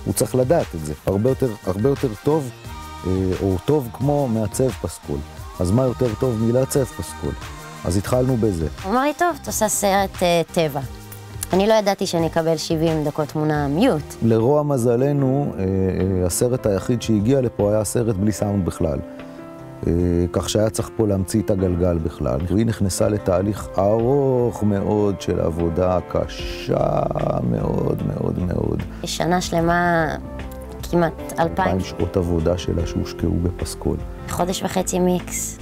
הוא צריך לדעת את זה. הרבה יותר טוב, או טוב כמו מעצב פסקול. אז מה יותר טוב מלעצב פסקול? אז התחלנו בזה. הוא אמר לי, טוב, אתה עושה סרט טבע. אני לא ידעתי שאני אקבל 70 דקות תמונה מיוט. לרוע מזלנו, הסרט היחיד שהגיע לפה היה סרט בלי סאונד בכלל. כך שהיה צריך פה להמציא את הגלגל בכלל. היא נכנסה לתהליך ארוך מאוד של עבודה קשה מאוד מאוד מאוד. שנה שלמה, כמעט 2,000 שעות עבודה שלה שהושקעו בפסקול. חודש וחצי מיקס,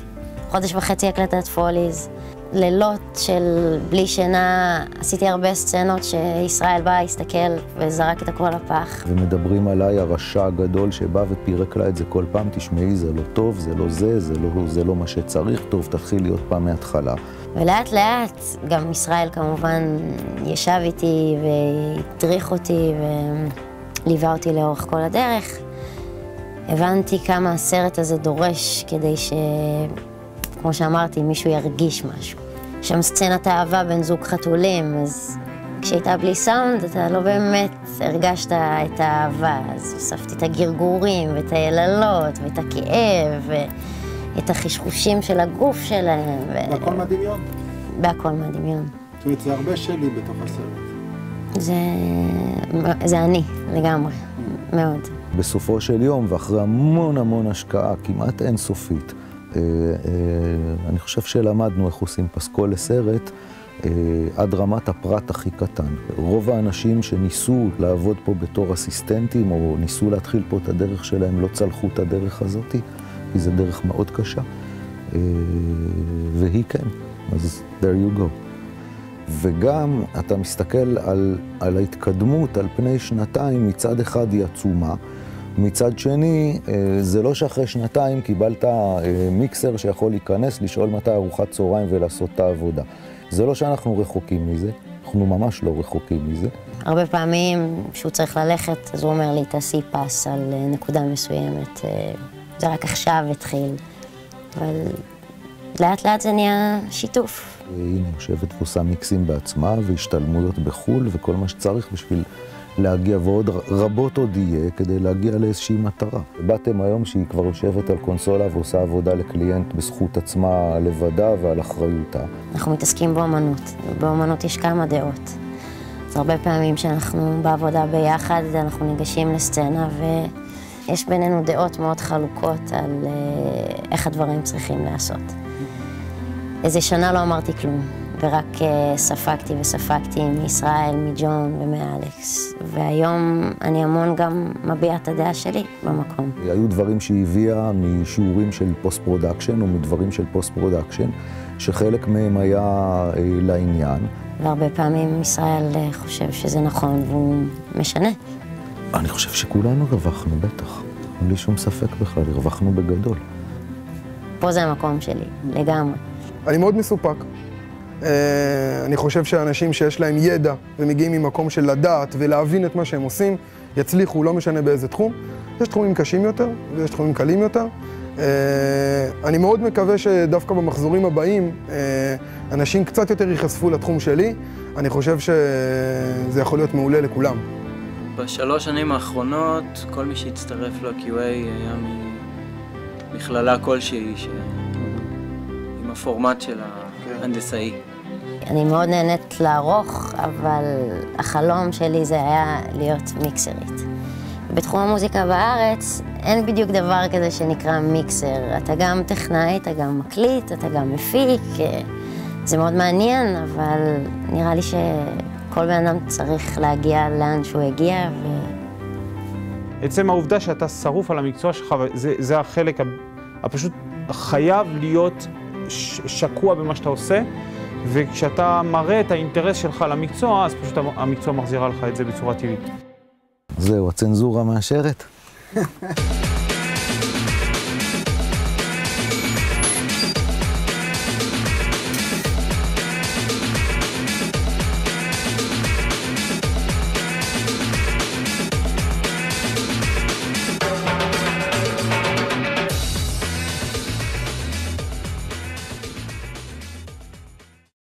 חודש וחצי הקלטת פוליז, לילות של בלי שינה. עשיתי הרבה סצנות שישראל בא, הסתכל וזרק את הכל לפח. ומדברים עליי הרשע הגדול שבא ופירק לה את זה כל פעם, תשמעי, זה לא טוב, זה לא זה, זה לא מה שצריך, טוב, תתחיל להיות פעם מההתחלה. ולאט לאט גם ישראל כמובן ישב איתי והדריך אותי וליווה אותי לאורך כל הדרך. הבנתי כמה הסרט הזה דורש כדי כמו שאמרתי, מישהו ירגיש משהו. שם סצנת אהבה בין זוג חתולים, אז כשהייתה בלי סאונד, אתה לא באמת הרגשת את האהבה. אז הוספתי את הגרגורים, ואת היללות, ואת הכאב, ואת החשחושים של הגוף שלהם. והכל מהדמיון? בהכל מהדמיון. זאת אומרת, זה הרבה שלי בתוך הסרט. זה אני, לגמרי, מאוד. בסופו של יום, ואחרי המון השקעה, כמעט אינסופית, אני חושב שלמדנו איך עושים פסקול לסרט עד רמת הפרט הכי קטן. רוב האנשים שניסו לעבוד פה בתור אסיסטנטים או ניסו להתחיל פה את הדרך שלהם לא צלחו את הדרך הזאת, כי זו דרך מאוד קשה, והיא כן, אז there you go. וגם אתה מסתכל על ההתקדמות על פני שנתיים, מצד אחד היא עצומה, מצד שני, זה לא שאחרי שנתיים קיבלת מיקסר שיכול להיכנס, לשאול מתי ארוחת צהריים ולעשות את העבודה. זה לא שאנחנו רחוקים מזה, אנחנו ממש לא רחוקים מזה. הרבה פעמים שהוא צריך ללכת, אז הוא אומר לי, תעשי פס על נקודה מסוימת. זה רק עכשיו התחיל, אבל לאט לאט זה נהיה שיתוף. הנה יושבת ועושה מיקסים בעצמה והשתלמויות בחול וכל מה שצריך בשביל להגיע, ועוד רבות עוד יהיה כדי להגיע לאיזושהי מטרה. באתם היום שהיא כבר יושבת על קונסולה ועושה עבודה לקליינט בזכות עצמה לבדה ועל אחריותה. אנחנו מתעסקים באמנות, ובאמנות יש כמה דעות. אז הרבה פעמים שאנחנו בעבודה ביחד, אנחנו ניגשים לסצנה ויש בינינו דעות מאוד חלוקות על איך הדברים צריכים לעשות. איזה שנה לא אמרתי כלום. ורק ספגתי וספגתי מישראל, מג'ון ומאלכס. והיום אני המון גם מביע את הדעה שלי במקום. היו דברים שהיא הביאה משיעורים של פוסט-פרודקשן או מדברים של פוסט-פרודקשן, שחלק מהם היה לעניין. והרבה פעמים ישראל חושב שזה נכון והוא משנה. אני חושב שכולנו הרווחנו, בטח. בלי שום ספק בכלל, הרווחנו בגדול. פה זה המקום שלי, לגמרי. אני מאוד מסופק. אני חושב שאנשים שיש להם ידע ומגיעים ממקום של לדעת ולהבין את מה שהם עושים, יצליחו, לא משנה באיזה תחום. יש תחומים קשים יותר ויש תחומים קלים יותר. אני מאוד מקווה שדווקא במחזורים הבאים אנשים קצת יותר ייחשפו לתחום שלי. אני חושב שזה יכול להיות מעולה לכולם. בשלוש שנים האחרונות, כל מי שהצטרף ל-QA היה ממכללה כלשהי עם הפורמט של ההנדסאי. אני מאוד נהנית לערוך, אבל החלום שלי זה היה להיות מיקסרית. בתחום המוזיקה בארץ אין בדיוק דבר כזה שנקרא מיקסר. אתה גם טכנאי, אתה גם מקליט, אתה גם מפיק. זה מאוד מעניין, אבל נראה לי שכל בן אדם צריך להגיע לאן שהוא הגיע. עצם העובדה שאתה שרוף על המקצוע שלך, זה החלק הפשוט חייב להיות שקוע במה שאתה עושה, וכשאתה מראה את האינטרס שלך למקצוע, אז פשוט המקצוע מחזירה לך את זה בצורה טבעית. זהו, הצנזורה מאשרת.